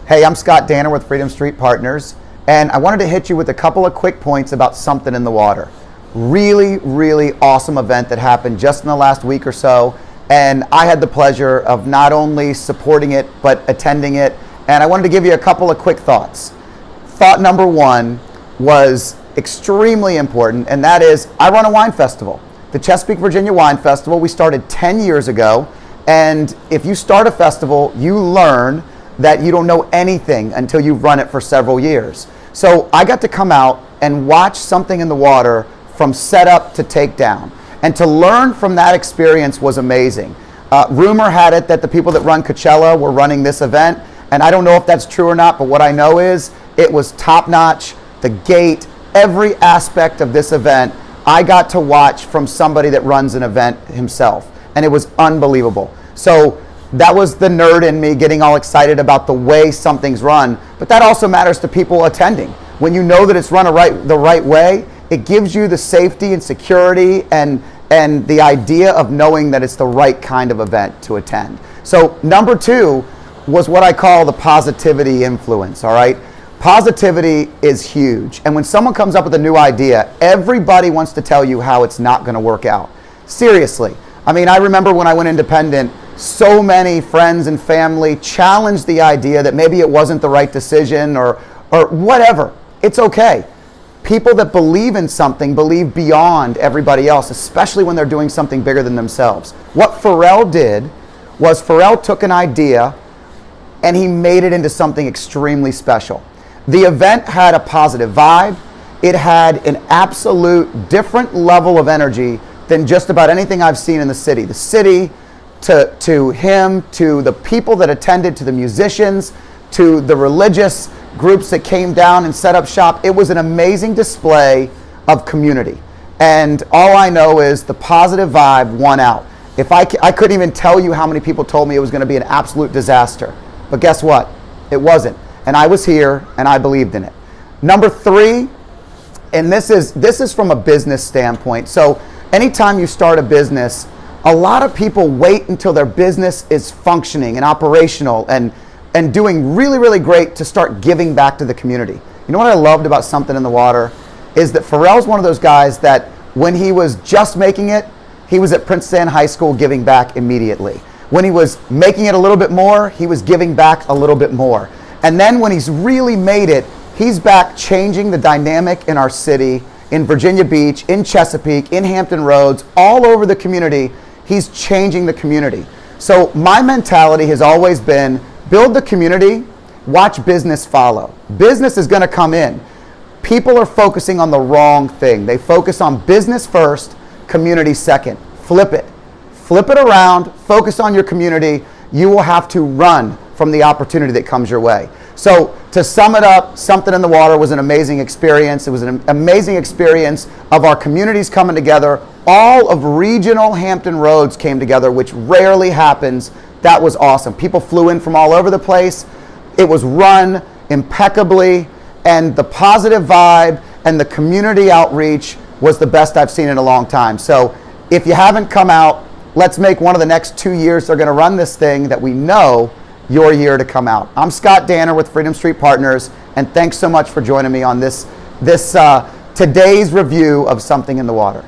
Hey, I'm Scott Danner with Freedom Street Partners, and I wanted to hit you with a couple of quick points about Something in the Water. Really awesome event that happened just in the last week or so, and I had the pleasure of not only supporting it, but attending it, and I wanted to give you a couple of quick thoughts. Thought number one was extremely important, and that is, I run a wine festival. The Chesapeake, Virginia Wine Festival, we started 10 years ago, and if you start a festival, you learn that you don't know anything until you've run it for several years. So I got to come out and watch Something in the Water from setup to takedown. And to learn from that experience was amazing. Rumor had it that the people that run Coachella were running this event, and I don't know if that's true or not, but what I know is it was top-notch. The gate, every aspect of this event, I got to watch from somebody that runs an event himself, and it was unbelievable. So that was the nerd in me getting all excited about the way something's run, but that also matters to people attending. When you know that it's run the right way, it gives you the safety and security and the idea of knowing that it's the right kind of event to attend. So number two was what I call the positivity influence, all right? Positivity is huge. And when someone comes up with a new idea, everybody wants to tell you how it's not going to work out. Seriously. I mean, I remember when I went independent, so many friends and family challenged the idea that maybe it wasn't the right decision or whatever. It's okay. People that believe in something believe beyond everybody else, especially when they're doing something bigger than themselves. What Pharrell did was Pharrell took an idea and he made it into something extremely special. The event had a positive vibe. It had an absolute different level of energy than just about anything I've seen in the city. The city, to him, to the people that attended, to the musicians, to the religious groups that came down and set up shop. It was an amazing display of community. And all I know is the positive vibe won out. If I couldn't even tell you how many people told me it was going to be an absolute disaster. But guess what? It wasn't. And I was here and I believed in it. Number three, and this is from a business standpoint. So anytime you start a business, a lot of people wait until their business is functioning and operational and doing really great to start giving back to the community. You know what I loved about Something in the Water is that Pharrell's one of those guys that when he was just making it, he was at Princess Anne High School giving back immediately. When he was making it a little bit more, he was giving back a little bit more. And then when he's really made it, he's back changing the dynamic in our city, in Virginia Beach, in Chesapeake, in Hampton Roads, all over the community. He's changing the community. So my mentality has always been build the community, watch business follow. Business is going to come in. People are focusing on the wrong thing. They focus on business first, community second. Flip it. Flip it around, focus on your community. You will have to run from the opportunity that comes your way. So to sum it up, Something in the Water was an amazing experience. It was an amazing experience of our communities coming together. All of regional Hampton Roads came together, which rarely happens. That was awesome. People flew in from all over the place. It was run impeccably, and the positive vibe and the community outreach was the best I've seen in a long time. So if you haven't come out, let's make one of the next 2 years they're going to run this thing that we know your year to come out. I'm Scott Danner with Freedom Street Partners, and thanks so much for joining me on this today's review of Something in the Water.